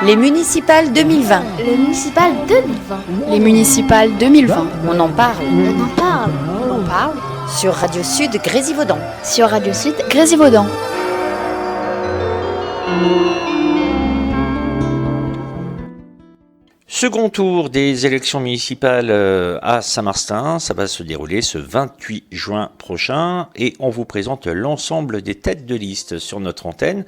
Les municipales 2020. Les municipales 2020. Les municipales 2020. On en parle. On en parle. On en parle. Sur Radio Sud Grésivaudan. Sur Radio Sud Grésivaudan. Second tour des élections municipales à Saint-Martin, ça va se dérouler ce 28 juin prochain et on vous présente l'ensemble des têtes de liste sur notre antenne.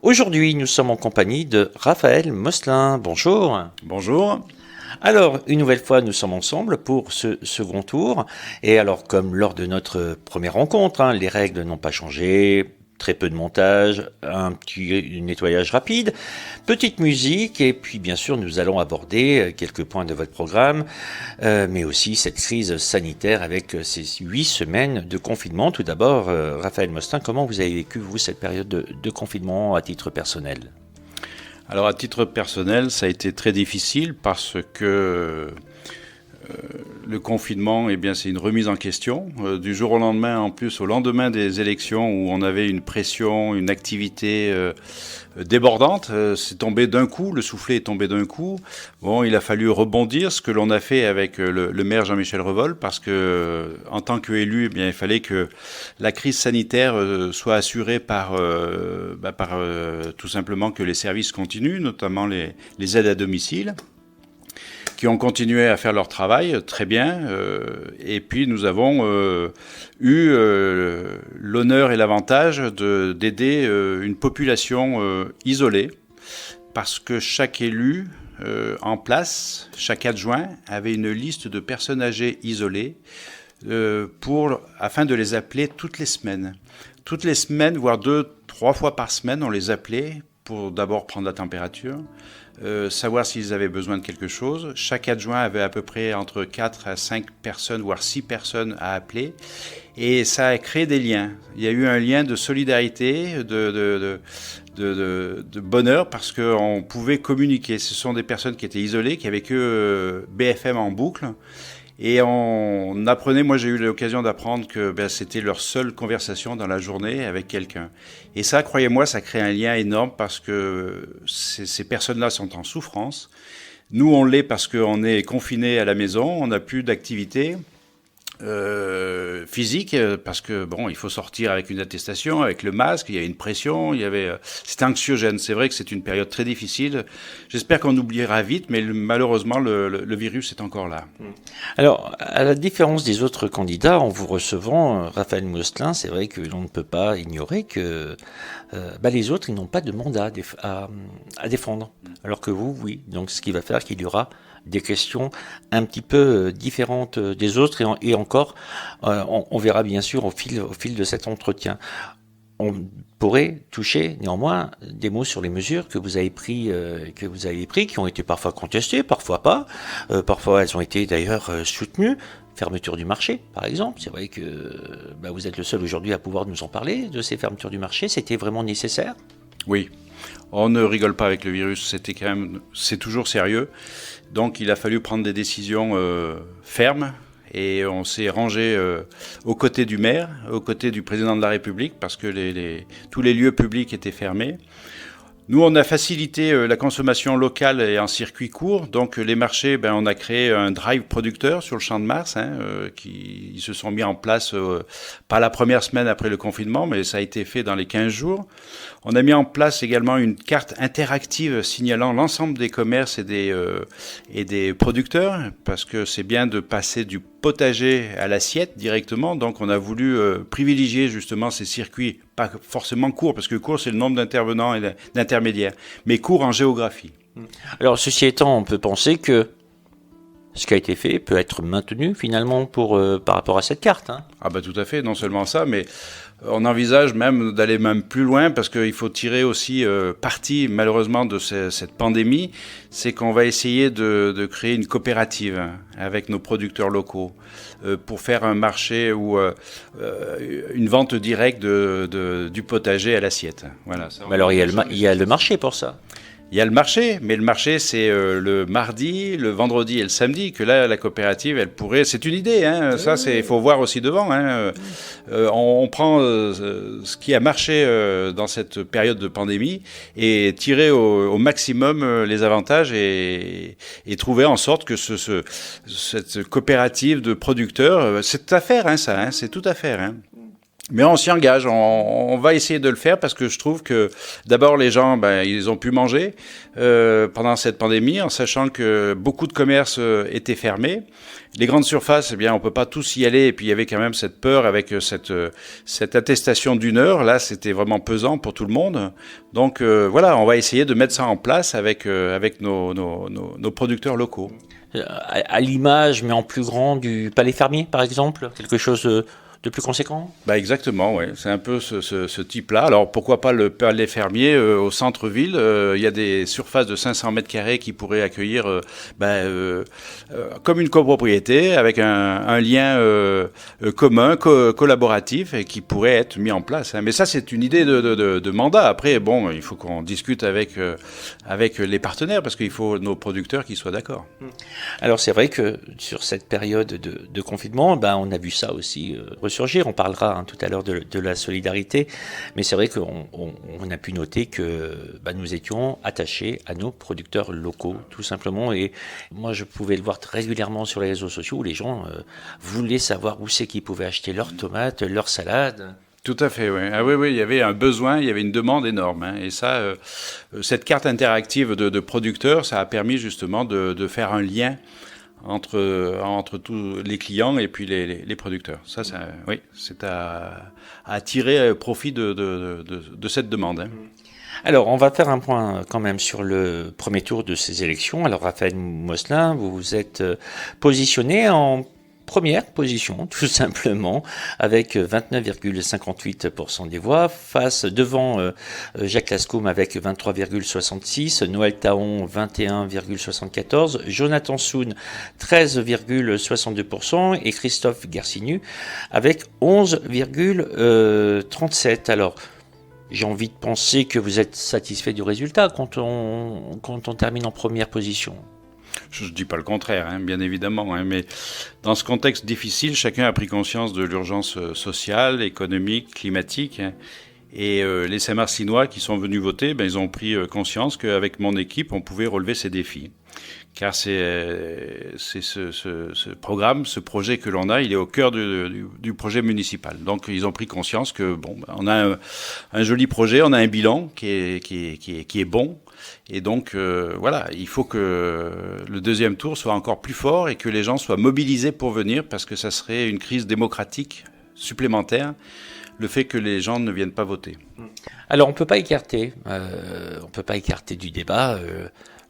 Aujourd'hui, nous sommes en compagnie de Raphaël Mosselin. Bonjour. Bonjour. Alors, une nouvelle fois, nous sommes ensemble pour ce second tour. Et alors, comme lors de notre première rencontre, les règles n'ont pas changé. Très peu de montage, un petit nettoyage rapide, petite musique et puis bien sûr nous allons aborder quelques points de votre programme, mais aussi cette crise sanitaire avec ces 8 semaines de confinement. Tout d'abord, Raphaël Mosselin, comment vous avez vécu vous cette période de confinement à titre personnel ? Alors à titre personnel, ça a été très difficile parce que le confinement, eh bien, c'est une remise en question. Du jour au lendemain, en plus, au lendemain des élections où on avait une pression, une activité débordante, c'est tombé d'un coup, le soufflet est tombé d'un coup. Bon, il a fallu rebondir, ce que l'on a fait avec le maire Jean-Michel Revol, parce que en tant qu'élu, eh bien, il fallait que la crise sanitaire soit assurée par tout simplement que les services continuent, notamment les aides à domicile, qui ont continué à faire leur travail très bien. Et puis nous avons eu l'honneur et l'avantage d'aider une population isolée, parce que chaque élu en place, chaque adjoint, avait une liste de personnes âgées isolées afin de les appeler toutes les semaines. Toutes les semaines, voire 2-3 fois par semaine, on les appelait pour d'abord prendre la température, savoir s'ils avaient besoin de quelque chose. Chaque adjoint avait à peu près entre 4 à 5 personnes, voire 6 personnes à appeler. Et ça a créé des liens. Il y a eu un lien de solidarité, de bonheur, parce qu'on pouvait communiquer. Ce sont des personnes qui étaient isolées, qui avaient que BFM en boucle. Et on apprenait, moi j'ai eu l'occasion d'apprendre que c'était leur seule conversation dans la journée avec quelqu'un. Et ça, croyez-moi, ça crée un lien énorme parce que ces personnes-là sont en souffrance. Nous, on l'est parce qu'on est confinés à la maison, on n'a plus d'activité physique, parce que bon, il faut sortir avec une attestation, avec le masque, il y a une pression, c'était anxiogène. C'est vrai que c'est une période très difficile. J'espère qu'on oubliera vite, mais malheureusement le virus est encore là. Alors, à la différence des autres candidats, en vous recevant, Raphaël Mosselin, c'est vrai que l'on ne peut pas ignorer que les autres, ils n'ont pas de mandat à défendre, alors que vous, oui. Donc, ce qui va faire qu'il y aura des questions un petit peu différentes des autres et encore, on verra bien sûr au fil de cet entretien. On pourrait toucher néanmoins des mots sur les mesures que vous avez pris, qui ont été parfois contestées, parfois pas. Parfois elles ont été d'ailleurs soutenues. Fermeture du marché, par exemple. C'est vrai que vous êtes le seul aujourd'hui à pouvoir nous en parler de ces fermetures du marché. C'était vraiment nécessaire ? Oui. On ne rigole pas avec le virus. C'est toujours sérieux. Donc il a fallu prendre des décisions fermes. Et on s'est rangé aux côtés du maire, aux côtés du président de la République, parce que tous les lieux publics étaient fermés. Nous, on a facilité la consommation locale et en circuit court. Donc les marchés, on a créé un drive producteur sur le Champ de Mars, qui se sont mis en place pas la première semaine après le confinement, mais ça a été fait dans les 15 jours. On a mis en place également une carte interactive signalant l'ensemble des commerces et des producteurs, parce que c'est bien de passer du potager à l'assiette directement. Donc on a voulu privilégier justement ces circuits, pas forcément courts, parce que court c'est le nombre d'intervenants et d'intermédiaires, mais court en géographie. Alors ceci étant, on peut penser que ce qui a été fait peut être maintenu finalement par rapport à cette carte. Ah tout à fait, non seulement ça, mais on envisage même d'aller plus loin, parce qu'il faut tirer aussi parti malheureusement de cette pandémie. C'est qu'on va essayer de créer une coopérative avec nos producteurs locaux pour faire un marché ou une vente directe du potager à l'assiette. Voilà. Mais alors il y a le marché pour ça. Il y a le marché, mais le marché, c'est le mardi, le vendredi et le samedi, que là, la coopérative, elle pourrait... C'est une idée, hein, ça, il faut voir aussi devant. Hein. On prend ce qui a marché dans cette période de pandémie et tirer au maximum les avantages et trouver en sorte que cette coopérative de producteurs, c'est tout à faire, hein, ça, hein, c'est tout à faire. Hein. Mais on s'y engage, on va essayer de le faire parce que je trouve que d'abord les gens, ils ont pu manger pendant cette pandémie en sachant que beaucoup de commerces étaient fermés. Les grandes surfaces, eh bien, on peut pas tous y aller et puis il y avait quand même cette peur avec cette attestation d'1 heure. Là, c'était vraiment pesant pour tout le monde. Donc voilà, on va essayer de mettre ça en place avec nos producteurs locaux. À l'image, mais en plus grand, du Palais Fermier, par exemple, quelque chose de plus conséquent? Exactement, oui. C'est un peu ce type-là. Alors, pourquoi pas le Palais Fermier au centre-ville? Il y a des surfaces de 500 mètres carrés qui pourraient accueillir comme une copropriété avec un lien commun, collaboratif et qui pourrait être mis en place. Hein. Mais ça, c'est une idée de mandat. Après, bon, il faut qu'on discute avec les partenaires parce qu'il faut nos producteurs qui soient d'accord. Alors, c'est vrai que sur cette période de confinement, on a vu ça aussi ressurgir. On parlera tout à l'heure de la solidarité, mais c'est vrai qu'on a pu noter que nous étions attachés à nos producteurs locaux, tout simplement. Et moi, je pouvais le voir régulièrement sur les réseaux sociaux où les gens voulaient savoir où c'est qu'ils pouvaient acheter leurs tomates, leurs salades. Tout à fait, oui. Ah oui, il y avait un besoin, il y avait une demande énorme. Hein. Et ça, cette carte interactive de producteurs, ça a permis justement de faire un lien entre tous les clients et puis les producteurs. Ça, oui, c'est à tirer profit de cette demande. Hein. Alors, on va faire un point quand même sur le premier tour de ces élections. Alors, Raphaël Mosselin, vous vous êtes positionné en première position, tout simplement, avec 29,58% des voix, devant Jacques Lascaume avec 23,66%, Noël Taon 21,74%, Jonathan Soun 13,62% et Christophe Garcinu avec 11,37%. Alors, j'ai envie de penser que vous êtes satisfait du résultat quand on termine en première position. Je ne dis pas le contraire, hein, bien évidemment, hein, mais dans ce contexte difficile, chacun a pris conscience de l'urgence sociale, économique, climatique. Hein, et les Saint-Marcinois qui sont venus voter, ils ont pris conscience qu'avec mon équipe, on pouvait relever ces défis. Car c'est ce programme, ce projet que l'on a, il est au cœur du projet municipal. Donc ils ont pris conscience que on a un joli projet, on a un bilan qui est bon. Et donc, voilà, il faut que le deuxième tour soit encore plus fort et que les gens soient mobilisés pour venir parce que ça serait une crise démocratique supplémentaire, le fait que les gens ne viennent pas voter. Alors, on ne peut pas écarter du débat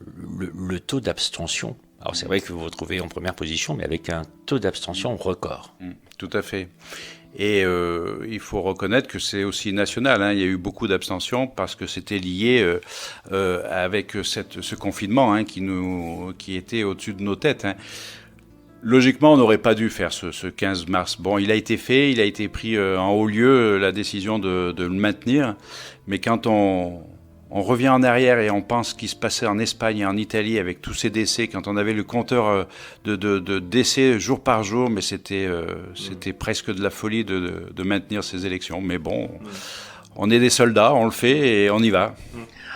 le taux d'abstention. Alors, c'est vrai que vous vous retrouvez en première position, mais avec un taux d'abstention record. Tout à fait. Et il faut reconnaître que c'est aussi national. Hein. Il y a eu beaucoup d'abstention parce que c'était lié avec ce confinement qui était au-dessus de nos têtes. Hein. Logiquement, on n'aurait pas dû faire ce 15 mars. Bon, il a été fait, il a été pris en haut lieu, la décision de le maintenir. Mais quand on revient en arrière et on pense ce qui se passait en Espagne et en Italie avec tous ces décès, quand on avait le compteur de décès jour par jour, mais c'était presque de la folie de maintenir ces élections. Mais bon, on est des soldats, on le fait et on y va.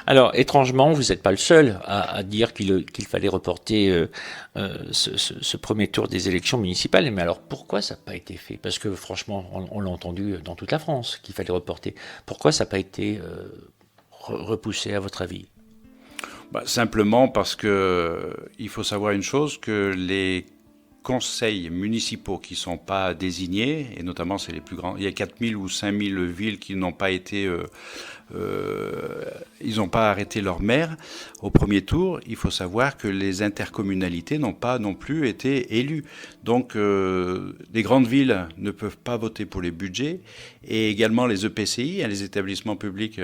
Alors, étrangement, vous n'êtes pas le seul à dire qu'il fallait reporter ce premier tour des élections municipales. Mais alors, pourquoi ça n'a pas été fait? Parce que franchement, on l'a entendu dans toute la France qu'il fallait reporter. Pourquoi ça n'a pas été repoussé, à votre avis? Simplement parce que il faut savoir une chose, que les conseils municipaux qui ne sont pas désignés, et notamment c'est les plus grands, il y a 4000 ou 5000 villes qui n'ont pas été... ils n'ont pas arrêté leur maire au premier tour. Il faut savoir que les intercommunalités n'ont pas non plus été élues. Donc les grandes villes ne peuvent pas voter pour les budgets et également les EPCI, les établissements publics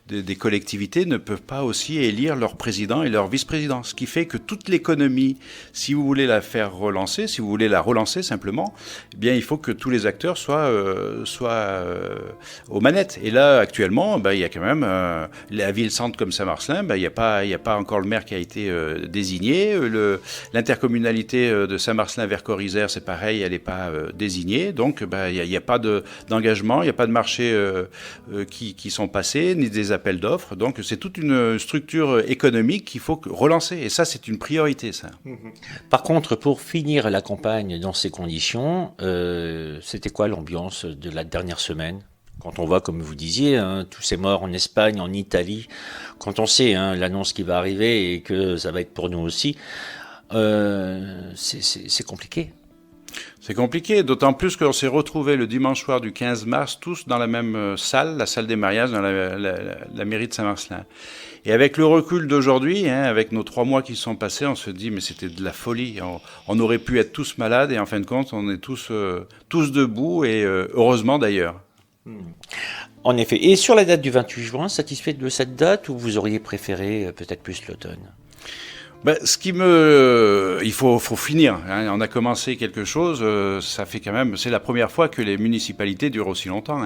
des collectivités, ne peuvent pas aussi élire leur président et leur vice-président. Ce qui fait que toute l'économie, si vous voulez la faire relancer, si vous voulez la relancer simplement, eh bien il faut que tous les acteurs soient aux manettes. Et là actuellement, il y a quand même la ville-centre comme Saint-Marcelin, il n'y a pas encore le maire qui a été désigné. L'intercommunalité de Saint-Marcelin vers Corrizère, c'est pareil, elle n'est pas désignée. Donc, il n'y a pas d'engagement, il n'y a pas de marché qui sont passés, ni des appels d'offres. Donc, c'est toute une structure économique qu'il faut relancer. Et ça, c'est une priorité, ça. Par contre, pour finir la campagne dans ces conditions, c'était quoi l'ambiance de la dernière semaine ? Quand on voit, comme vous disiez, hein, tous ces morts en Espagne, en Italie, quand on sait l'annonce qui va arriver et que ça va être pour nous aussi, c'est compliqué. C'est compliqué, d'autant plus qu'on s'est retrouvés le dimanche soir du 15 mars, tous dans la même salle, la salle des mariages, dans la mairie de Saint-Marcelin. Et avec le recul d'aujourd'hui, avec nos 3 mois qui sont passés, on se dit mais c'était de la folie. On aurait pu être tous malades et en fin de compte, on est tous debout et heureusement d'ailleurs. En effet. Et sur la date du 28 juin, satisfait de cette date ou vous auriez préféré peut-être plus l'automne ? Il faut finir. On a commencé quelque chose. Ça fait quand même. C'est la première fois que les municipalités durent aussi longtemps.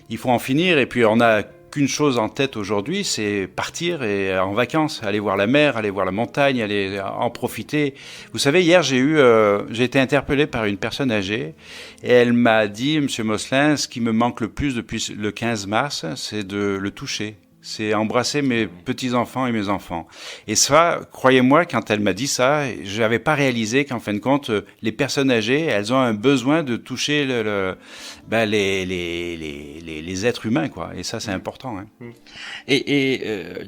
Il faut en finir. Et puis on n'a qu'une chose en tête aujourd'hui, c'est partir et en vacances, aller voir la mer, aller voir la montagne, aller en profiter. Vous savez, hier j'ai été interpellé par une personne âgée et elle m'a dit, Monsieur Mosselin, ce qui me manque le plus depuis le 15 mars, c'est de le toucher. C'est embrasser mes petits-enfants et mes enfants. Et ça, croyez-moi, quand elle m'a dit ça, je n'avais pas réalisé qu'en fin de compte, les personnes âgées, elles ont un besoin de toucher les êtres humains, quoi. Et ça, c'est important.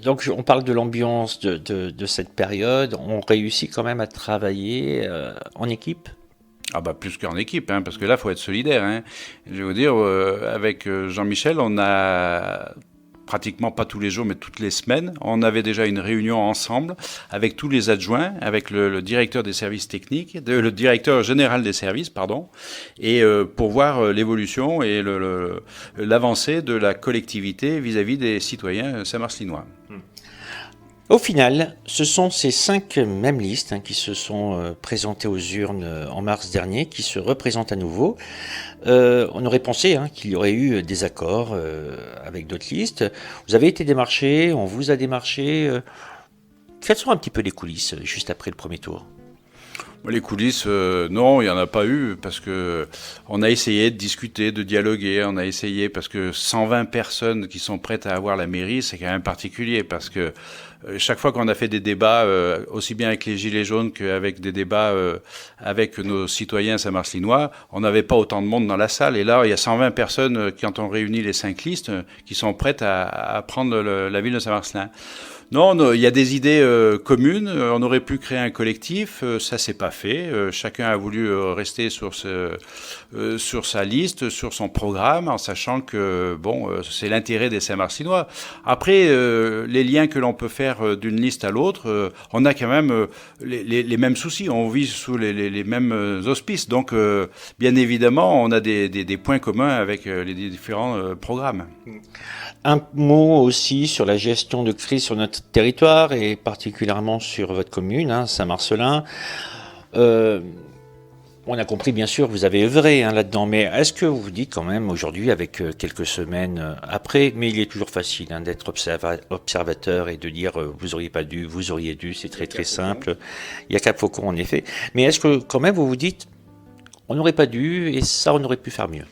Donc, on parle de l'ambiance de cette période. On réussit quand même à travailler en équipe ? Plus qu'en équipe, parce que là, il faut être solidaire. Je vais vous dire, avec Jean-Michel, on a... pratiquement pas tous les jours, mais toutes les semaines. On avait déjà une réunion ensemble avec tous les adjoints, avec le directeur des services techniques, le directeur général des services, et pour voir l'évolution et l'avancée de la collectivité vis-à-vis des citoyens saint-marcelinois. Au final, ce sont ces 5 mêmes listes qui se sont présentées aux urnes en mars dernier, qui se représentent à nouveau. On aurait pensé qu'il y aurait eu des accords avec d'autres listes. Vous avez été démarché, on vous a démarché. Quelles sont un petit peu les coulisses juste après le premier tour ? Les coulisses, non, il n'y en a pas eu, parce que on a essayé de discuter, de dialoguer, on a essayé, parce que 120 personnes qui sont prêtes à avoir la mairie, c'est quand même particulier, parce que chaque fois qu'on a fait des débats, aussi bien avec les Gilets jaunes qu'avec des débats avec nos citoyens saint-marcelinois, on n'avait pas autant de monde dans la salle. Et là, il y a 120 personnes, quand on réunit les 5 listes, qui sont prêtes à prendre la ville de Saint-Marcelin. Non, il y a des idées communes. On aurait pu créer un collectif. Ça s'est pas fait. Chacun a voulu rester sur sa liste, sur son programme, en sachant que c'est l'intérêt des Saint-Marcelinois. Après, les liens que l'on peut faire d'une liste à l'autre, on a quand même les mêmes soucis. On vit sous les mêmes auspices. Donc, bien évidemment, on a des points communs avec les différents programmes. Un mot aussi sur la gestion de crise sur notre territoire et particulièrement sur votre commune, Saint-Marcelin. On a compris, bien sûr, vous avez œuvré là-dedans, mais est-ce que vous vous dites quand même aujourd'hui, avec quelques semaines après, mais il est toujours facile d'être observateur et de dire vous auriez pas dû, vous auriez dû, c'est très très simple. Il y a Cap Faucon en effet. Mais est-ce que quand même vous vous dites on n'aurait pas dû et ça on aurait pu faire mieux ?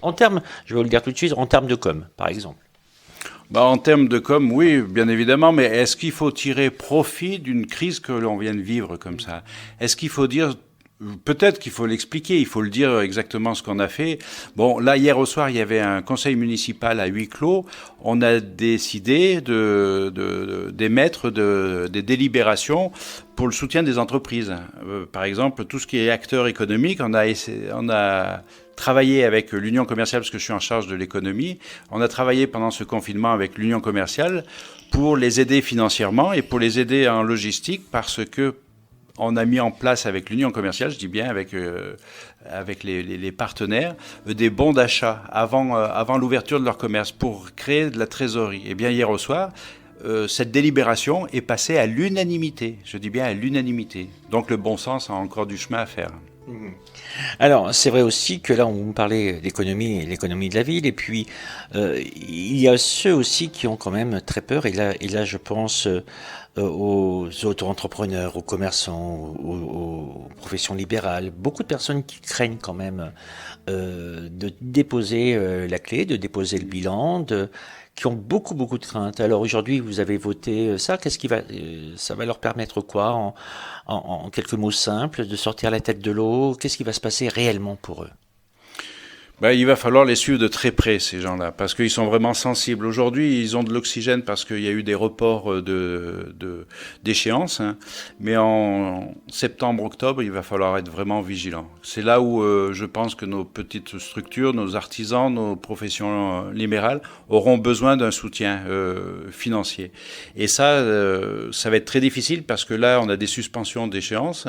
En termes, je vais vous le dire tout de suite, en termes de com, par exemple. En termes de com, oui, bien évidemment, mais est-ce qu'il faut tirer profit d'une crise que l'on vient de vivre comme ça ? Est-ce qu'il faut dire... Peut-être qu'il faut l'expliquer, il faut le dire exactement ce qu'on a fait. Là, hier au soir, il y avait un conseil municipal à huis clos. On a décidé d'émettre des délibérations pour le soutien des entreprises. Par exemple, tout ce qui est acteur économique, on a travaillé avec l'Union commerciale, parce que je suis en charge de l'économie. On a travaillé pendant ce confinement avec l'Union commerciale pour les aider financièrement et pour les aider en logistique, parce que on a mis en place avec l'Union commerciale, je dis bien avec les partenaires, des bons d'achat avant l'ouverture de leur commerce pour créer de la trésorerie. Et bien hier au soir, cette délibération est passée à l'unanimité. Je dis bien à l'unanimité. Donc le bon sens a encore du chemin à faire. Alors, c'est vrai aussi que là, on parlait d'économie et l'économie de la ville, et puis il y a ceux aussi qui ont quand même très peur, et là je pense aux auto-entrepreneurs, aux commerçants, aux professions libérales, beaucoup de personnes qui craignent quand même de déposer la clé, de déposer le bilan, qui ont beaucoup beaucoup de craintes. Alors aujourd'hui, vous avez voté ça. Ça va leur permettre quoi, en quelques mots simples, de sortir la tête de l'eau? Qu'est-ce qui va se passer réellement pour eux? Il va falloir les suivre de très près, ces gens-là, parce qu'ils sont vraiment sensibles. Aujourd'hui, ils ont de l'oxygène parce qu'il y a eu des reports d'échéance, hein. Mais en septembre, octobre, il va falloir être vraiment vigilant. C'est là où je pense que nos petites structures, nos artisans, nos professions libérales auront besoin d'un soutien financier. Et ça va être très difficile parce que là, on a des suspensions d'échéance,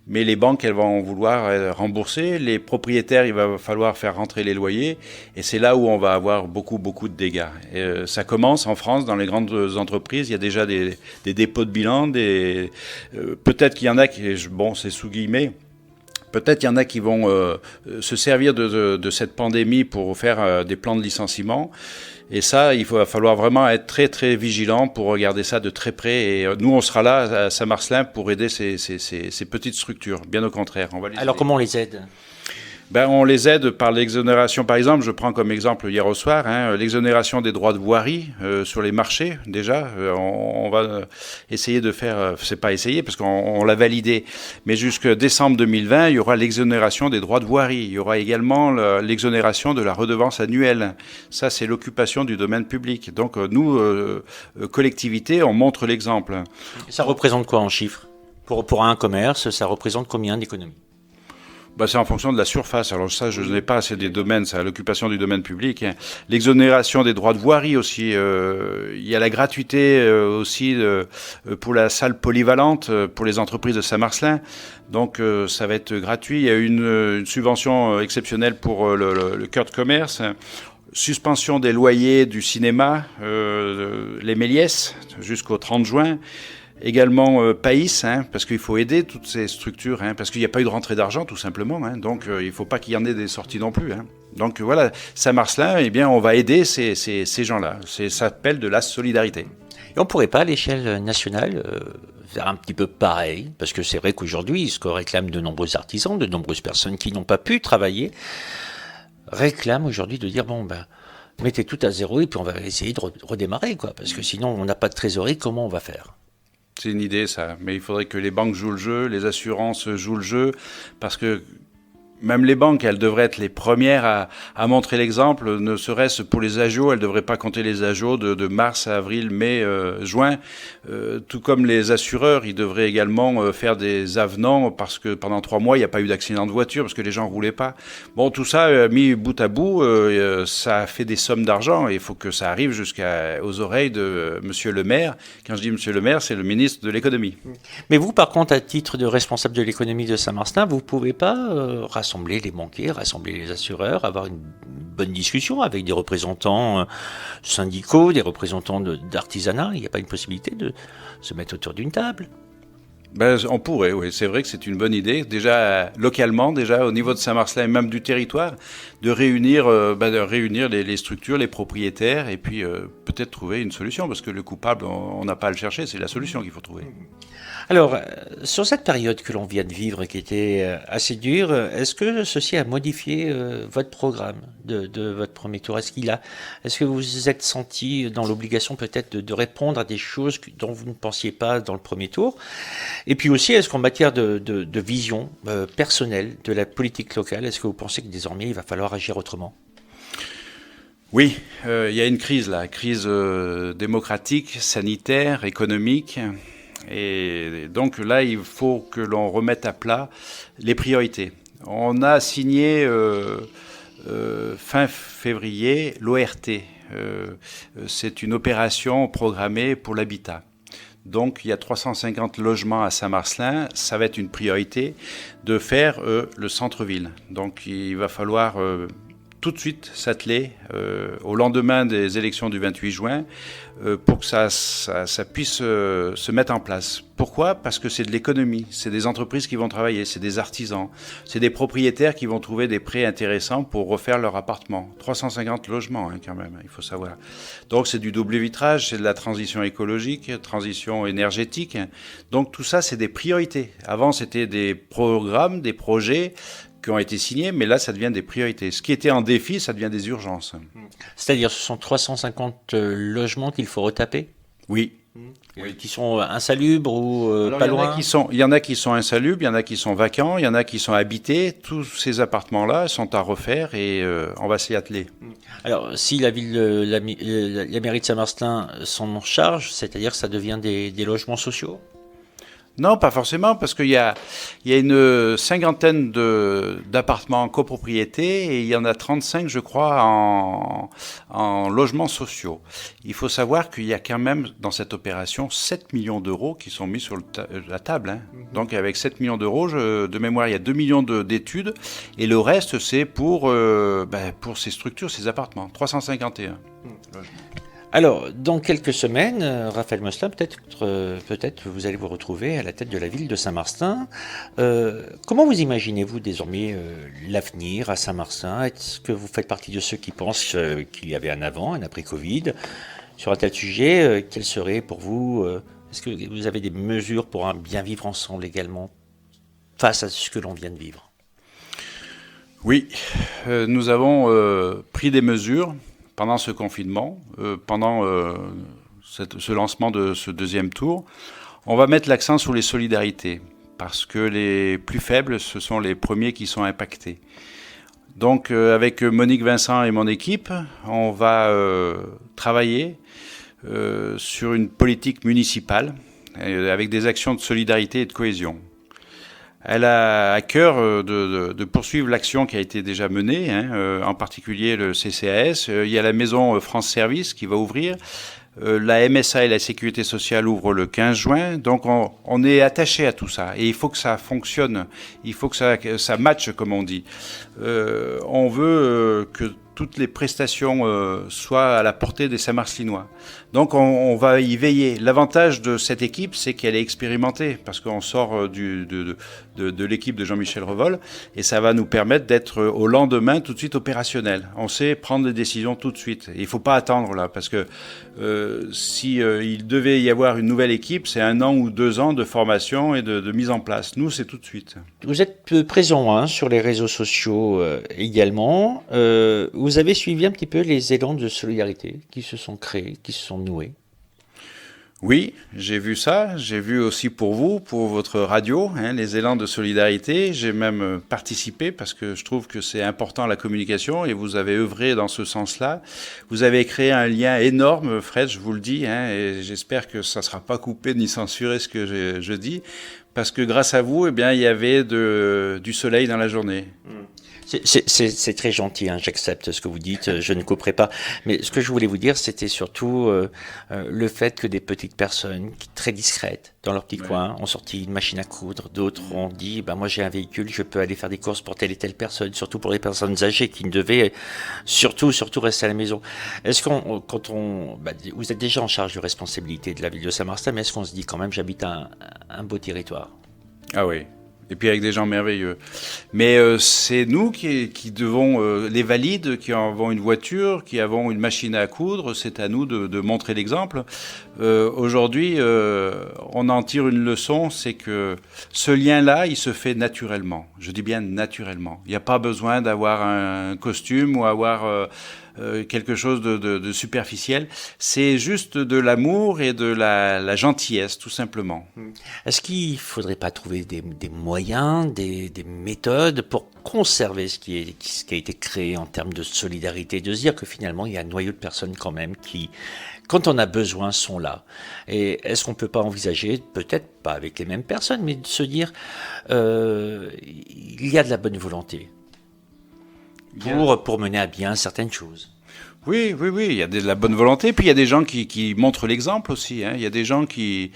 mais les banques, elles vont vouloir rembourser. Les propriétaires, il va falloir faire rentrer les loyers, et c'est là où on va avoir beaucoup de dégâts. Et, ça commence en France, dans les grandes entreprises, il y a déjà des dépôts de bilan, peut-être qu'il y en a c'est sous guillemets, peut-être qu'il y en a qui vont se servir de cette pandémie pour faire des plans de licenciement. Et ça, va falloir vraiment être très très vigilant pour regarder ça de très près. Et nous, on sera là à Saint-Marcellin pour aider ces petites structures. Bien au contraire, on va les aider. Alors comment on les aide? On les aide par l'exonération. Par exemple, je prends comme exemple hier au soir, l'exonération des droits de voirie sur les marchés. Déjà, on va essayer de faire, c'est pas essayer parce qu'on l'a validé, mais jusqu'à décembre 2020, il y aura l'exonération des droits de voirie. Il y aura également l'exonération de la redevance annuelle. Ça, c'est l'occupation du domaine public. Donc nous, collectivités, on montre l'exemple. Ça représente quoi en chiffres? Pour un commerce, ça représente combien d'économies? C'est en fonction de la surface. Alors ça, je n'ai pas assez des domaines, c'est à l'occupation du domaine public. L'exonération des droits de voirie aussi. Il y a la gratuité aussi pour la salle polyvalente pour les entreprises de Saint-Marcellin. Donc ça va être gratuit. Il y a une subvention exceptionnelle pour le cœur de commerce. Suspension des loyers du cinéma, les Méliès, jusqu'au 30 juin. Également PAIS, parce qu'il faut aider toutes ces structures, parce qu'il n'y a pas eu de rentrée d'argent tout simplement, donc il ne faut pas qu'il y en ait des sorties non plus. Donc voilà, Saint-Marcellin, on va aider ces gens-là. Ça s'appelle de la solidarité. Et on ne pourrait pas à l'échelle nationale faire un petit peu pareil, parce que c'est vrai qu'aujourd'hui, ce que réclament de nombreux artisans, de nombreuses personnes qui n'ont pas pu travailler, réclament aujourd'hui de dire mettez tout à zéro et puis on va essayer de redémarrer, parce que sinon on n'a pas de trésorerie, comment on va faire? C'est une idée, ça. Mais il faudrait que les banques jouent le jeu, les assurances jouent le jeu, parce que même les banques, elles devraient être les premières à montrer l'exemple, ne serait-ce pour les agios, elles ne devraient pas compter les agios de mars, avril, mai, juin. Tout comme les assureurs, ils devraient également faire des avenants parce que pendant 3 mois, il n'y a pas eu d'accident de voiture parce que les gens ne roulaient pas. Tout ça, mis bout à bout, ça fait des sommes d'argent et il faut que ça arrive jusqu'aux oreilles de Monsieur le maire. Quand je dis Monsieur le maire, c'est le ministre de l'économie. Mais vous, par contre, à titre de responsable de l'économie de Saint-Marcellin, vous ne pouvez pas rassembler les banquiers, rassembler les assureurs, avoir une bonne discussion avec des représentants syndicaux, des représentants d'artisanat. Il n'y a pas une possibilité de se mettre autour d'une table? On pourrait, oui. C'est vrai que c'est une bonne idée. Déjà, localement, au niveau de Saint-Marcellin et même du territoire, de réunir les structures, les propriétaires et puis peut-être trouver une solution parce que le coupable, on n'a pas à le chercher, c'est la solution qu'il faut trouver. Alors, sur cette période que l'on vient de vivre, qui était assez dure, est-ce que ceci a modifié votre programme de votre premier tour? Est-ce que vous vous êtes senti dans l'obligation peut-être de répondre à des choses dont vous ne pensiez pas dans le premier tour? Et puis aussi, est-ce qu'en matière de vision personnelle de la politique locale, est-ce que vous pensez que désormais il va falloir agir autrement? Oui, il y a une crise là, crise démocratique, sanitaire, économique. Et donc là, il faut que l'on remette à plat les priorités. On a signé fin février l'ORT. C'est une opération programmée pour l'habitat. Donc il y a 350 logements à Saint-Marcellin. Ça va être une priorité de faire le centre-ville. Donc il va falloir tout de suite s'atteler au lendemain des élections du 28 juin pour que ça puisse se mettre en place. Pourquoi ? Parce que c'est de l'économie, c'est des entreprises qui vont travailler, c'est des artisans, c'est des propriétaires qui vont trouver des prêts intéressants pour refaire leur appartement. 350 logements quand même, il faut savoir. Donc c'est du double vitrage, c'est de la transition écologique, transition énergétique. Donc tout ça, c'est des priorités. Avant, c'était des programmes, des projets qui ont été signés, mais là, ça devient des priorités. Ce qui était en défi, ça devient des urgences. C'est-à-dire, ce sont 350 logements qu'il faut retaper ? Oui. Qui sont insalubres ou Alors, pas loin ? Il y en a qui sont insalubres, il y en a qui sont vacants, il y en a qui sont habités. Tous ces appartements-là sont à refaire et on va s'y atteler. Alors, si la mairie de Saint-Martin s'en en charge, c'est-à-dire que ça devient des logements sociaux ? Non, pas forcément, parce qu'il y a une cinquantaine d'appartements en copropriété et il y en a 35, je crois, en logements sociaux. Il faut savoir qu'il y a quand même, dans cette opération, 7 millions d'euros qui sont mis sur la table. Hein. Donc, avec 7 millions d'euros, de mémoire, il y a 2 millions d'études et le reste, c'est pour ces structures, ces appartements. 351 logements. Alors, dans quelques semaines, Raphaël Mosslin, peut-être vous allez vous retrouver à la tête de la ville de Saint-Martin. Comment vous imaginez-vous désormais l'avenir à Saint-Martin ? Est-ce que vous faites partie de ceux qui pensent qu'il y avait un avant, un après Covid ? Sur un tel sujet, quel serait pour vous est-ce que vous avez des mesures pour un bien vivre ensemble également, face à ce que l'on vient de vivre ? Oui, nous avons pris des mesures pendant ce confinement, pendant ce lancement de ce deuxième tour. On va mettre l'accent sur les solidarités, parce que les plus faibles, ce sont les premiers qui sont impactés. Donc avec Monique Vincent et mon équipe, on va travailler sur une politique municipale, avec des actions de solidarité et de cohésion. Elle a à cœur de poursuivre l'action qui a été déjà menée, en particulier le CCAS. Il y a la maison France Service qui va ouvrir. La MSA et la Sécurité sociale ouvrent le 15 juin. Donc on est attaché à tout ça. Et il faut que ça fonctionne. Il faut que ça matche, comme on dit. On veut que toutes les prestations soient à la portée des Saint-Martinois. Donc on va y veiller. L'avantage de cette équipe, c'est qu'elle est expérimentée, parce qu'on sort de l'équipe de Jean-Michel Revol, et ça va nous permettre d'être au lendemain tout de suite opérationnel. On sait prendre des décisions tout de suite. Et il ne faut pas attendre là, parce que si il devait y avoir une nouvelle équipe, c'est 1 an ou 2 ans de formation et de mise en place. Nous, c'est tout de suite. Vous êtes présent sur les réseaux sociaux également. Vous avez suivi un petit peu les élans de solidarité qui se sont créés, qui se sont noués? Oui, j'ai vu ça. J'ai vu aussi pour vous, pour votre radio, les élans de solidarité. J'ai même participé parce que je trouve que c'est important la communication et vous avez œuvré dans ce sens-là. Vous avez créé un lien énorme, Fred, je vous le dis, et j'espère que ça ne sera pas coupé ni censuré ce que je dis, parce que grâce à vous, eh bien, il y avait du soleil dans la journée. C'est très gentil, j'accepte ce que vous dites, je ne couperai pas. Mais ce que je voulais vous dire, c'était surtout le fait que des petites personnes très discrètes dans leur petit coin ont sorti une machine à coudre. D'autres ont dit, moi j'ai un véhicule, je peux aller faire des courses pour telle et telle personne, surtout pour les personnes âgées qui ne devaient surtout rester à la maison. Est-ce vous êtes déjà en charge de responsabilité de la ville de Saint-Martin, mais est-ce qu'on se dit quand même, j'habite un beau territoire? Ah oui. Et puis avec des gens merveilleux. Mais c'est nous qui devons, les valides, qui avons une voiture, qui avons une machine à coudre, c'est à nous de montrer l'exemple. Aujourd'hui, on en tire une leçon, c'est que ce lien-là, il se fait naturellement. Je dis bien naturellement. Il n'y a pas besoin d'avoir un costume ou avoir quelque chose de superficiel. C'est juste de l'amour et de la gentillesse, tout simplement. Est-ce qu'il ne faudrait pas trouver des moyens, des méthodes pour conserver ce qui a été créé en termes de solidarité, de se dire que finalement, il y a un noyau de personnes quand même qui, quand on a besoin, sont là. Et est-ce qu'on ne peut pas envisager, peut-être pas avec les mêmes personnes, mais de se dire il y a de la bonne volonté pour mener à bien certaines choses? Oui, il y a de la bonne volonté, puis il y a des gens qui montrent l'exemple aussi. Il y a des gens qui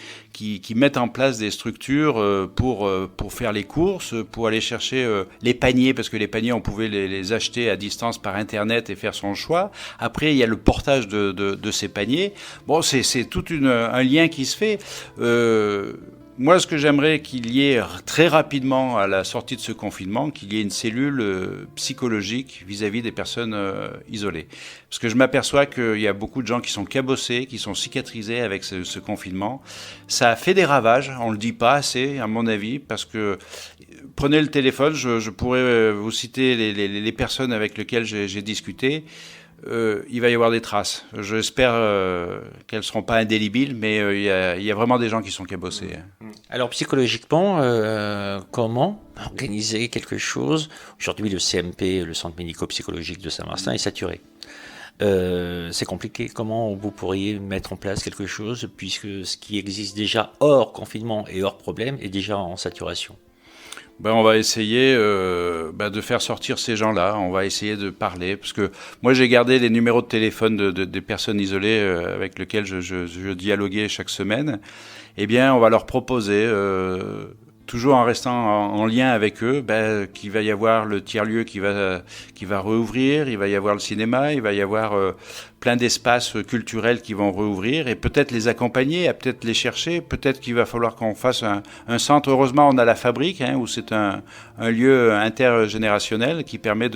mettent en place des structures pour faire les courses, pour aller chercher les paniers, parce que les paniers, on pouvait les acheter à distance par Internet et faire son choix. Après, il y a le portage de ces paniers. Bon, c'est tout un lien qui se fait. Moi, ce que j'aimerais qu'il y ait très rapidement, à la sortie de ce confinement, qu'il y ait une cellule psychologique vis-à-vis des personnes isolées. Parce que je m'aperçois qu'il y a beaucoup de gens qui sont cabossés, qui sont cicatrisés avec ce confinement. Ça a fait des ravages, on le dit pas assez, à mon avis, parce que prenez le téléphone, je pourrais vous citer les personnes avec lesquelles j'ai discuté. Il va y avoir des traces. J'espère qu'elles ne seront pas indélébiles, mais il y a vraiment des gens qui sont cabossés. Alors psychologiquement, comment organiser quelque chose? Aujourd'hui, le CMP, le Centre médico-psychologique de Saint-Martin, est saturé. C'est compliqué. Comment vous pourriez mettre en place quelque chose, puisque ce qui existe déjà hors confinement et hors problème est déjà en saturation? On va essayer de faire sortir ces gens-là. On va essayer de parler. Parce que moi, j'ai gardé les numéros de téléphone des personnes isolées avec lesquelles je dialoguais chaque semaine. Eh bien, on va leur proposer, toujours en restant en lien avec eux, qu'il va y avoir le tiers-lieu qui va rouvrir, il va y avoir le cinéma, il va y avoir plein d'espaces culturels qui vont rouvrir, et peut-être les accompagner, peut-être les chercher, peut-être qu'il va falloir qu'on fasse un centre. Heureusement, on a la fabrique, où c'est un lieu intergénérationnel qui permet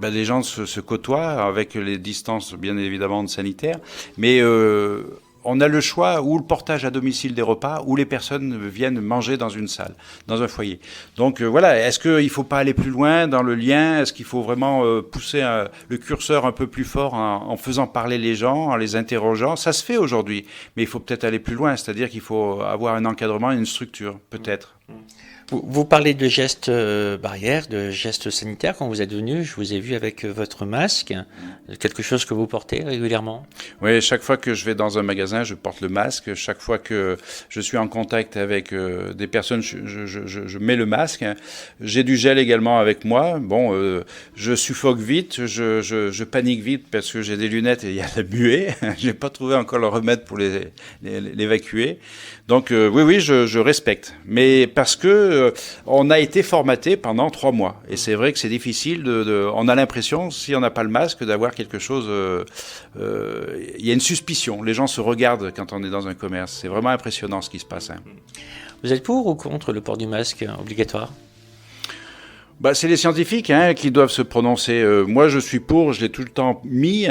les gens se côtoient avec les distances, bien évidemment, sanitaires, mais on a le choix ou le portage à domicile des repas, ou les personnes viennent manger dans une salle, dans un foyer. Donc voilà, est-ce qu'il ne faut pas aller plus loin dans le lien? Est-ce qu'il faut vraiment pousser le curseur un peu plus fort en faisant parler les gens, en les interrogeant? Ça se fait aujourd'hui, mais il faut peut-être aller plus loin, c'est-à-dire qu'il faut avoir un encadrement et une structure, peut-être. Vous parlez de gestes barrières, de gestes sanitaires. Quand vous êtes venu, je vous ai vu avec votre masque, quelque chose que vous portez régulièrement. Oui, chaque fois que je vais dans un magasin, je porte le masque. Chaque fois que je suis en contact avec des personnes, je mets le masque. J'ai du gel également avec moi. Je suffoque vite, je panique vite parce que j'ai des lunettes et il y a la buée. J'ai pas trouvé encore le remède pour l'évacuer. Donc oui, je respecte. Mais parce que on a été formaté pendant 3 mois. Et c'est vrai que c'est difficile on a l'impression, si on n'a pas le masque, d'avoir quelque chose. Il y a une suspicion. Les gens se regardent quand on est dans un commerce. C'est vraiment impressionnant ce qui se passe. Vous êtes pour ou contre le port du masque obligatoire? C'est les scientifiques qui doivent se prononcer. Moi, je suis pour, je l'ai tout le temps mis.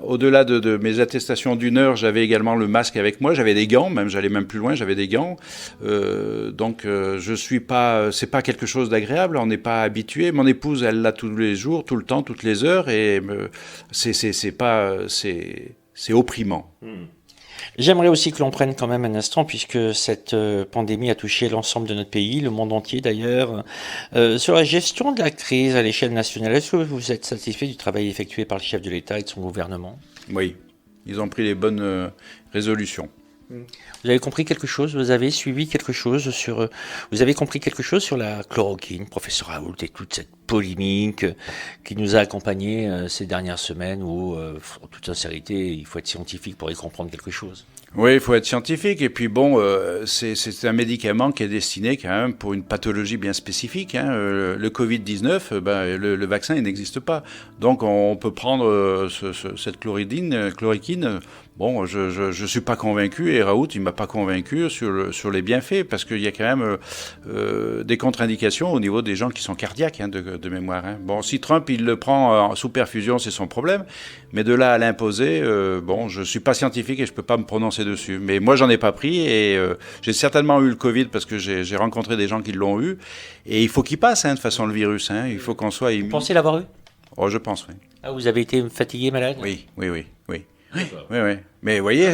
Au-delà de mes attestations d'1 heure, j'avais également le masque avec moi. J'avais des gants, j'allais même plus loin, j'avais des gants. Donc, je suis pas. C'est pas quelque chose d'agréable. On n'est pas habitué. Mon épouse, elle l'a tous les jours, tout le temps, toutes les heures, et c'est opprimant. J'aimerais aussi que l'on prenne quand même un instant, puisque cette pandémie a touché l'ensemble de notre pays, le monde entier d'ailleurs, sur la gestion de la crise à l'échelle nationale. Est-ce que vous êtes satisfait du travail effectué par le chef de l'État et de son gouvernement? Oui, ils ont pris les bonnes résolutions. Vous avez compris quelque chose? Vous avez suivi quelque chose sur... Vous avez compris quelque chose sur la chloroquine, professeur Raoult, et toute cette polémique qui nous a accompagnés ces dernières semaines où, en toute sincérité, il faut être scientifique pour y comprendre quelque chose? Oui, il faut être scientifique. Et puis c'est un médicament qui est destiné quand même pour une pathologie bien spécifique. Le Covid-19, le vaccin, il n'existe pas. Donc on peut prendre cette chloroquine. Bon, je suis pas convaincu, et Raoult, il m'a pas convaincu sur les bienfaits, parce qu'il y a quand même des contre-indications au niveau des gens qui sont cardiaques, de mémoire. Bon, si Trump, il le prend sous perfusion, c'est son problème, mais de là à l'imposer, je suis pas scientifique et je peux pas me prononcer dessus. Mais moi, j'en ai pas pris, et j'ai certainement eu le Covid parce que j'ai rencontré des gens qui l'ont eu, et il faut qu'il passe, de toute façon, le virus. Il faut qu'on soit... Vous pensez l'avoir eu? Oh, je pense, oui. Ah, vous avez été fatigué, malade? Oui. Oui. Mais vous voyez...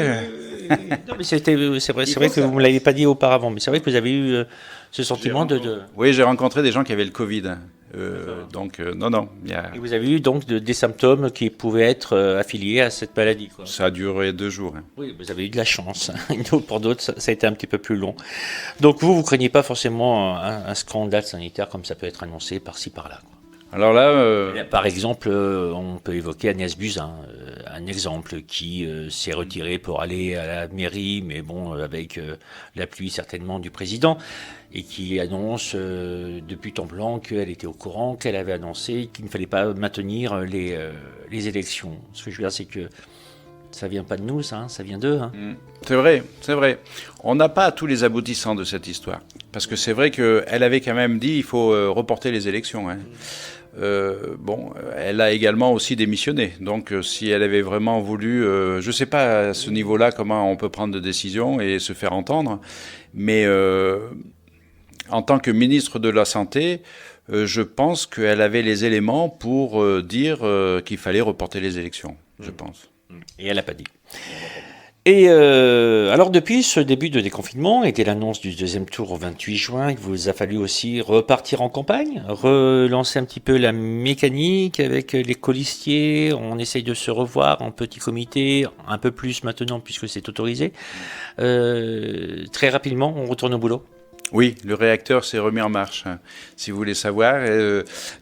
Non, mais c'est vrai que vous ne me l'avez pas dit auparavant, mais c'est vrai que vous avez eu ce sentiment de... Oui, j'ai rencontré des gens qui avaient le Covid. Non. Et vous avez eu donc des symptômes qui pouvaient être affiliés à cette maladie, quoi. Ça a duré 2 jours. Oui, vous avez eu de la chance. Pour d'autres, ça a été un petit peu plus long. Donc vous craignez pas forcément un scandale sanitaire comme ça peut être annoncé par-ci, par-là, quoi. Alors là, Par exemple, on peut évoquer Agnès Buzyn, un exemple qui s'est retirée pour aller à la mairie, mais bon, avec l'appui certainement du président, et qui annonce de but en blanc qu'elle était au courant, qu'elle avait annoncé qu'il ne fallait pas maintenir les élections. Ce que je veux dire, c'est que ça vient pas de nous, ça vient d'eux. Hein. c'est vrai, c'est vrai. On n'a pas tous les aboutissants de cette histoire. Parce que c'est vrai qu'elle avait quand même dit il faut reporter les élections. Hein. Elle a également aussi démissionné. Donc, si elle avait vraiment voulu, je ne sais pas à ce niveau-là comment on peut prendre des décisions et se faire entendre, mais en tant que ministre de la Santé, je pense qu'elle avait les éléments pour dire qu'il fallait reporter les élections, je pense. Et elle n'a pas dit. Et alors depuis ce début de déconfinement et dès l'annonce du deuxième tour au 28 juin, il vous a fallu aussi repartir en campagne, relancer un petit peu la mécanique avec les colistiers, on essaye de se revoir en petit comité, un peu plus maintenant puisque c'est autorisé. Très rapidement, on retourne au boulot. Oui, le réacteur s'est remis en marche, hein, si vous voulez savoir.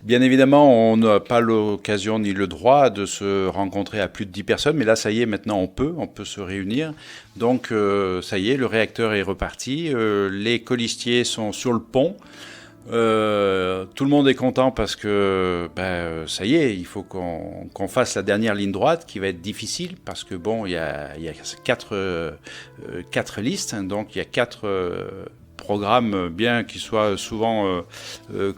Bien évidemment, on n'a pas l'occasion ni le droit de se rencontrer à plus de 10 personnes, mais là, ça y est, maintenant, on peut se réunir. Donc, ça y est, le réacteur est reparti. Les colistiers sont sur le pont. Tout le monde est content parce que, ça y est, il faut qu'on fasse la dernière ligne droite qui va être difficile parce que, bon, il y a quatre listes, hein, donc il y a quatre... programmes bien qui soient souvent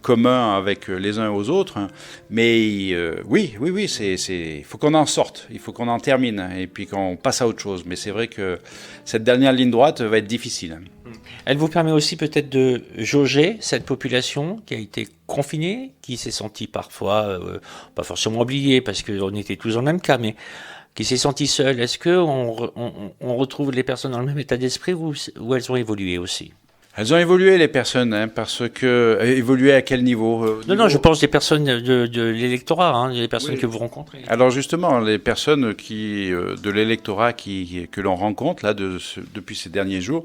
communs avec les uns aux autres, hein. Mais oui, il faut qu'on en sorte, il faut qu'on en termine et puis qu'on passe à autre chose. Mais c'est vrai que cette dernière ligne droite va être difficile. Elle vous permet aussi peut-être de jauger cette population qui a été confinée, qui s'est sentie parfois, pas forcément oubliée parce qu'on était tous dans le même cas, mais qui s'est sentie seule. Est-ce qu'on retrouve les personnes dans le même état d'esprit ou elles ont évolué aussi ? Elles ont évolué, les personnes, hein, parce que... évolué à quel niveau Non, je pense des personnes de l'électorat, hein, des personnes que vous rencontrez. Alors justement, les personnes de l'électorat que l'on rencontre là, depuis ces derniers jours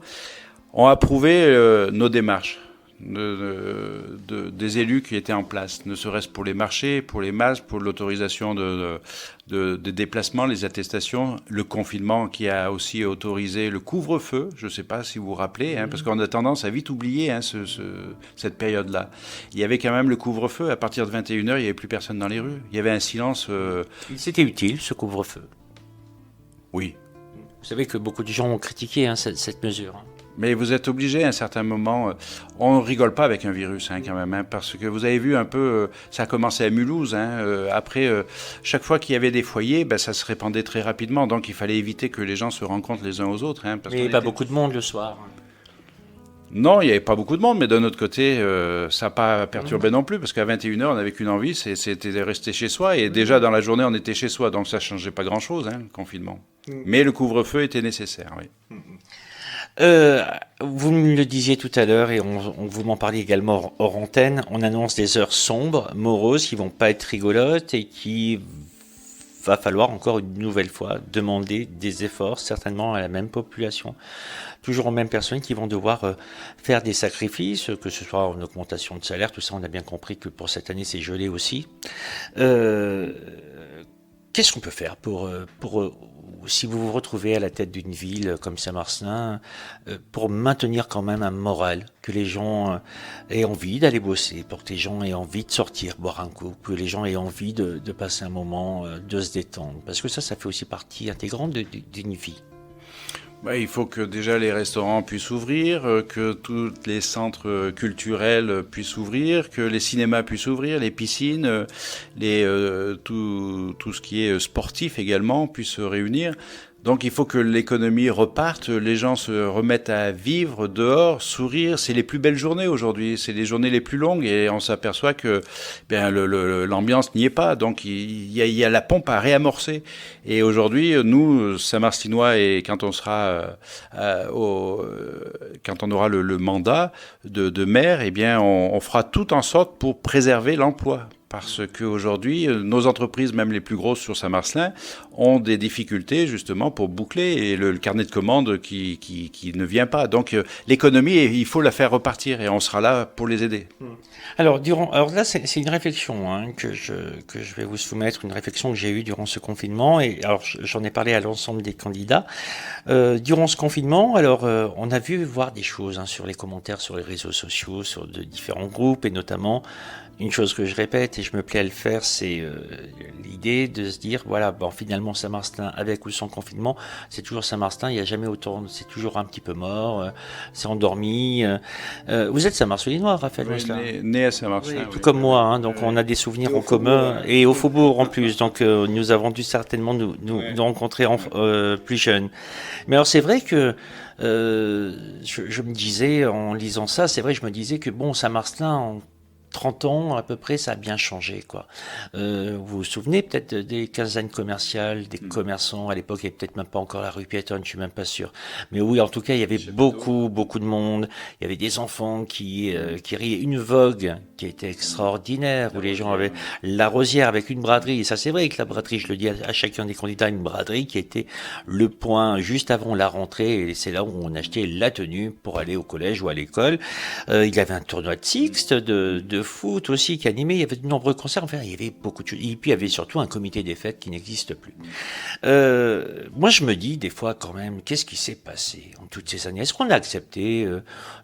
ont approuvé nos démarches des élus qui étaient en place, ne serait-ce pour les marchés, pour les masques, pour l'autorisation de déplacements, les attestations, le confinement qui a aussi autorisé le couvre-feu, je ne sais pas si vous vous rappelez, hein, parce qu'on a tendance à vite oublier hein, cette période-là. Il y avait quand même le couvre-feu, à partir de 21h, il n'y avait plus personne dans les rues. Il y avait un silence... C'était utile, ce couvre-feu. Oui. Vous savez que beaucoup de gens ont critiqué hein, cette mesure. Mais vous êtes obligé à un certain moment, on ne rigole pas avec un virus hein, quand même, hein, parce que vous avez vu un peu, ça a commencé à Mulhouse, hein, après chaque fois qu'il y avait des foyers, ça se répandait très rapidement, donc il fallait éviter que les gens se rencontrent les uns aux autres. Hein, parce mais il n'y avait pas beaucoup de monde le soir. Non, il n'y avait pas beaucoup de monde, mais d'un autre côté, ça n'a pas perturbé non plus, parce qu'à 21h, on n'avait qu'une envie, c'était de rester chez soi, et déjà dans la journée, on était chez soi, donc ça ne changeait pas grand-chose, hein, le confinement. Mais le couvre-feu était nécessaire, oui. Vous me le disiez tout à l'heure et on vous m'en parlait également hors antenne, on annonce des heures sombres, moroses, qui vont pas être rigolotes et qui va falloir encore une nouvelle fois demander des efforts, certainement à la même population, toujours aux mêmes personnes qui vont devoir faire des sacrifices, que ce soit en augmentation de salaire, tout ça on a bien compris que pour cette année c'est gelé aussi. Qu'est-ce qu'on peut faire pour si vous vous retrouvez à la tête d'une ville comme Saint-Marcelin, pour maintenir quand même un moral, que les gens aient envie d'aller bosser, pour que les gens aient envie de sortir, boire un coup, que les gens aient envie de passer un moment, de se détendre, parce que ça fait aussi partie intégrante d'une vie. Il faut que déjà les restaurants puissent ouvrir, que tous les centres culturels puissent ouvrir, que les cinémas puissent ouvrir, les piscines, tout ce qui est sportif également puisse se réunir. Donc il faut que l'économie reparte, les gens se remettent à vivre dehors, sourire. C'est les plus belles journées aujourd'hui, c'est les journées les plus longues et on s'aperçoit que l'ambiance n'y est pas. Donc il y a la pompe à réamorcer. Et aujourd'hui, nous, Saint-Marcelinois, et quand on sera quand on aura le mandat de maire, on fera tout en sorte pour préserver l'emploi. Parce qu'aujourd'hui, nos entreprises, même les plus grosses sur Saint-Marcelin, ont des difficultés justement pour boucler et le carnet de commandes qui ne vient pas. Donc l'économie, il faut la faire repartir et on sera là pour les aider. Alors là, c'est une réflexion que je vais vous soumettre, une réflexion que j'ai eue durant ce confinement. Et alors, j'en ai parlé à l'ensemble des candidats. Durant ce confinement, alors, on a vu voir des choses sur les commentaires, sur les réseaux sociaux, sur de différents groupes, et notamment une chose que je répète et je me plais à le faire, c'est l'idée de se dire, voilà, bon, finalement Saint-Martin, avec ou sans confinement, c'est toujours Saint-Martin, il n'y a jamais autant, c'est toujours un petit peu mort, c'est endormi. Vous êtes Saint-Marcelinois, Raphaël Mosslin? Né à Saint-Martin. Oui, tout comme moi, donc on a des souvenirs en commun, et au Faubourg en plus, donc nous avons dû certainement nous rencontrer plus jeunes. Mais alors c'est vrai que je me disais, en lisant ça, c'est vrai, je me disais que bon, Saint-Martin, en 30 ans à peu près, ça a bien changé, quoi. Vous vous souvenez peut-être des quinzaines commerciales, des commerçants à l'époque, il n'y avait peut-être même pas encore la rue piétonne, je suis même pas sûr. Mais oui, en tout cas, il y avait beaucoup de monde. Il y avait des enfants qui riaient, une vogue qui était extraordinaire, où les gens avaient la Rosière avec une braderie. Et ça, c'est vrai que la braderie, je le dis à chacun des candidats, une braderie qui était le point juste avant la rentrée. Et c'est là où on achetait la tenue pour aller au collège ou à l'école. Il y avait un tournoi de Sixte, de foot aussi qui animait, il y avait de nombreux concerts, enfin il y avait beaucoup de choses, et puis il y avait surtout un comité des fêtes qui n'existe plus. Moi je me dis des fois quand même, qu'est-ce qui s'est passé en toutes ces années? Est-ce qu'on a accepté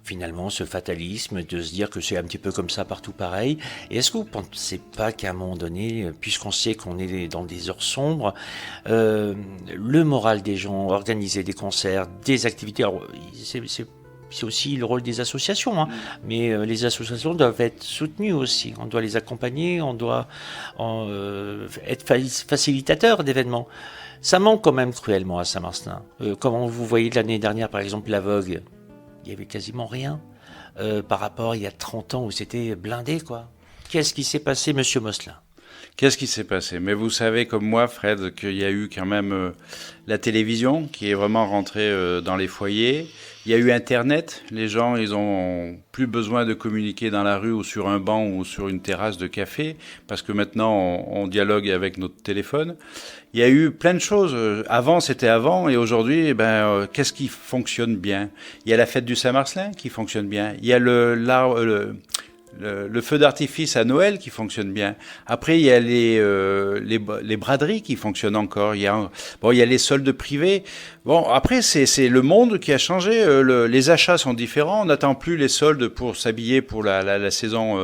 finalement ce fatalisme de se dire que c'est un petit peu comme ça partout pareil? Et est-ce que vous ne pensez pas qu'à un moment donné, puisqu'on sait qu'on est dans des heures sombres, le moral des gens, organiser des concerts, des activités, alors, c'est aussi le rôle des associations, mais les associations doivent être soutenues aussi. On doit les accompagner, on doit être facilitateur d'événements. Ça manque quand même cruellement à Saint-Martin. Comment vous voyez l'année dernière, par exemple, la Vogue, il y avait quasiment rien par rapport il y a 30 ans où c'était blindé, quoi. Qu'est-ce qui s'est passé, Monsieur Mosslin? Qu'est-ce qui s'est passé? Mais vous savez comme moi, Fred, qu'il y a eu quand même la télévision qui est vraiment rentrée dans les foyers. Il y a eu Internet. Les gens, ils ont plus besoin de communiquer dans la rue ou sur un banc ou sur une terrasse de café parce que maintenant, on dialogue avec notre téléphone. Il y a eu plein de choses. Avant, c'était avant et aujourd'hui, qu'est-ce qui fonctionne bien? Il y a la fête du Saint-Marcelin qui fonctionne bien. Il y a le feu d'artifice à Noël qui fonctionne bien. Après, il y a les braderies qui fonctionnent encore. Il y a les soldes privés. Bon, après, c'est le monde qui a changé. Les achats sont différents. On n'attend plus les soldes pour s'habiller pour la saison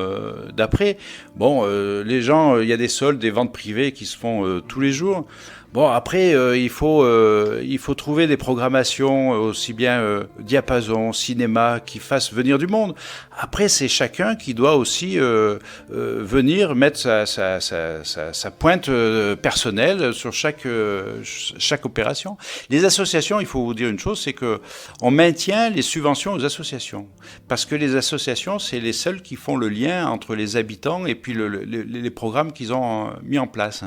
d'après. Bon, les gens, il y a des soldes, des ventes privées qui se font tous les jours. Bon, après, il faut trouver des programmations aussi bien diapason, cinéma, qui fassent venir du monde. Après, c'est chacun qui doit aussi venir mettre sa pointe personnelle sur chaque opération. Les associations, il faut vous dire une chose, c'est que on maintient les subventions aux associations parce que les associations, c'est les seules qui font le lien entre les habitants et puis les programmes qu'ils ont mis en place.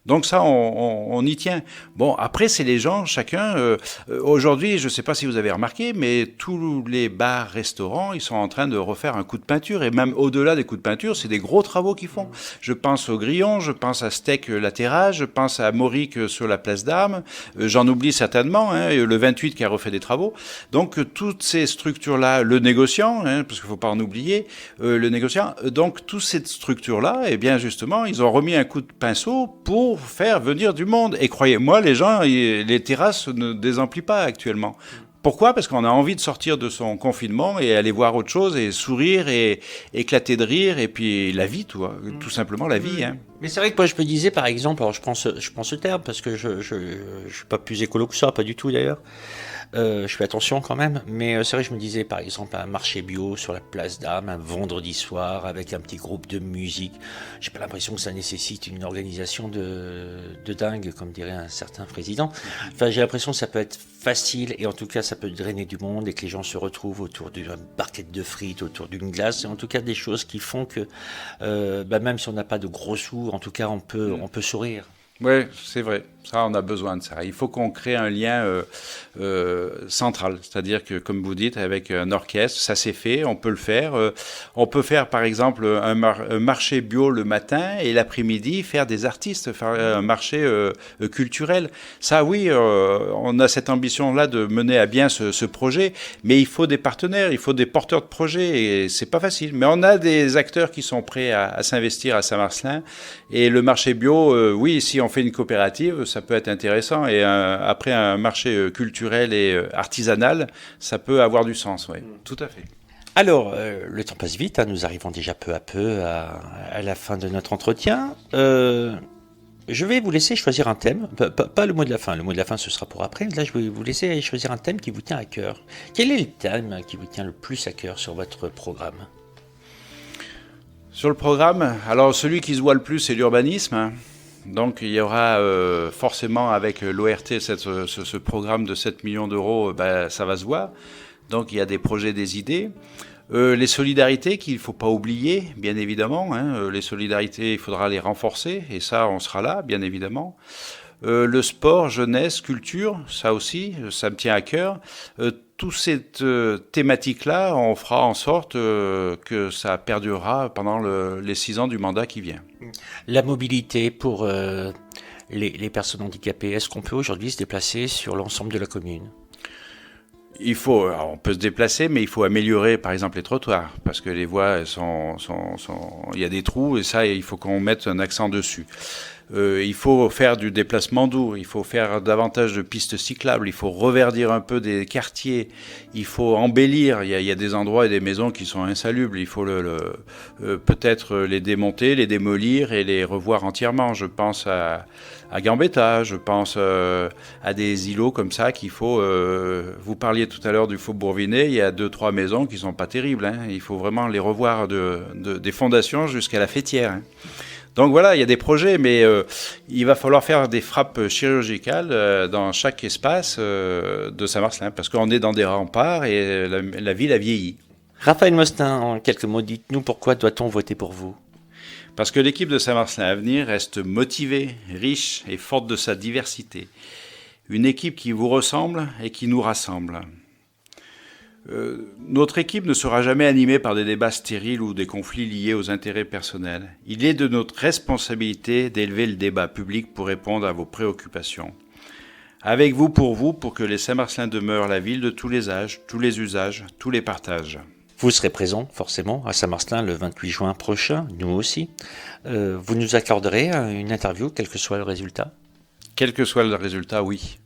Donc ça, on y tient. Bon, après, c'est les gens, chacun. Aujourd'hui, je ne sais pas si vous avez remarqué, mais tous les bars, restaurants, ils sont en train de refaire un coup de peinture. Et même au-delà des coups de peinture, c'est des gros travaux qu'ils font. Je pense au Grillon, je pense à Steak Latéral, je pense à Mauric sur la place d'Armes. J'en oublie certainement, le 28 qui a refait des travaux. Donc, toutes ces structures-là, le négociant, parce qu'il ne faut pas en oublier, le négociant. Donc, toutes ces structures-là, eh bien, justement, ils ont remis un coup de pinceau pour faire venir du monde. Et croyez-moi, les gens, les terrasses ne désemplissent pas actuellement. Pourquoi? Parce qu'on a envie de sortir de son confinement et aller voir autre chose et sourire et éclater de rire et puis la vie, tout simplement la vie. Mais c'est vrai que moi je me disais par exemple, alors je prends ce terme parce que je suis pas plus écolo que ça, pas du tout d'ailleurs. Je fais attention quand même, mais c'est vrai que je me disais par exemple un marché bio sur la place d'Armes un vendredi soir avec un petit groupe de musique. J'ai pas l'impression que ça nécessite une organisation de dingue, comme dirait un certain président. Enfin, j'ai l'impression que ça peut être facile et en tout cas ça peut drainer du monde et que les gens se retrouvent autour d'une barquette de frites, autour d'une glace, et en tout cas des choses qui font que même si on n'a pas de gros sous, en tout cas on peut sourire. Oui, c'est vrai. Ça, on a besoin de ça. Il faut qu'on crée un lien central. C'est-à-dire que, comme vous dites, avec un orchestre, ça s'est fait, on peut le faire. On peut faire, par exemple, un marché bio le matin et l'après-midi, faire des artistes, faire un marché culturel. Ça, oui, on a cette ambition-là de mener à bien ce projet, mais il faut des partenaires, il faut des porteurs de projets, et c'est pas facile. Mais on a des acteurs qui sont prêts à s'investir à Saint-Marcellin. Et le marché bio, oui, si on fait une coopérative, ça peut être intéressant. Et après un marché culturel et artisanal, ça peut avoir du sens, oui, tout à fait. Alors, le temps passe vite, nous arrivons déjà peu à peu à la fin de notre entretien. Je vais vous laisser choisir un thème, pas le mot de la fin, le mot de la fin ce sera pour après. Là, je vais vous laisser choisir un thème qui vous tient à cœur. Quel est le thème qui vous tient le plus à cœur sur votre programme ? Sur le programme, alors celui qui se voit le plus, c'est l'urbanisme. Donc il y aura forcément avec l'ORT ce programme de 7 millions d'euros, ça va se voir. Donc il y a des projets, des idées. Les solidarités qu'il ne faut pas oublier, bien évidemment. Les solidarités, il faudra les renforcer, et ça, on sera là, bien évidemment. Le sport, jeunesse, culture, ça aussi, ça me tient à cœur. Toute cette thématique-là, on fera en sorte que ça perdurera pendant les 6 ans du mandat qui vient. La mobilité pour les personnes handicapées, est-ce qu'on peut aujourd'hui se déplacer sur l'ensemble de la commune ? On peut se déplacer, mais il faut améliorer, par exemple, les trottoirs, parce que les voies il y a des trous, et ça, il faut qu'on mette un accent dessus. Il faut faire du déplacement doux, il faut faire davantage de pistes cyclables, il faut reverdir un peu des quartiers, il faut embellir. Il y a des endroits et des maisons qui sont insalubres, il faut peut-être les démonter, les démolir et les revoir entièrement. Je pense à Gambetta, je pense à des îlots comme ça qu'il faut... vous parliez tout à l'heure du Faubourg Vinet, il y a 2-3 maisons qui sont pas terribles. Il faut vraiment les revoir des fondations jusqu'à la fêtière. Donc voilà, il y a des projets, mais il va falloir faire des frappes chirurgicales dans chaque espace de Saint-Marcellin, parce qu'on est dans des remparts et la ville a vieilli. Raphaël Mostin, en quelques mots, dites-nous pourquoi doit-on voter pour vous ? Parce que l'équipe de Saint-Marcellin Avenir reste motivée, riche et forte de sa diversité. Une équipe qui vous ressemble et qui nous rassemble. Notre équipe ne sera jamais animée par des débats stériles ou des conflits liés aux intérêts personnels. Il est de notre responsabilité d'élever le débat public pour répondre à vos préoccupations. Avec vous, pour que les Saint-Marcellin demeurent la ville de tous les âges, tous les usages, tous les partages. Vous serez présent, forcément, à Saint-Marcellin le 28 juin prochain, nous aussi. Vous nous accorderez une interview, quel que soit le résultat ? Quel que soit le résultat, oui.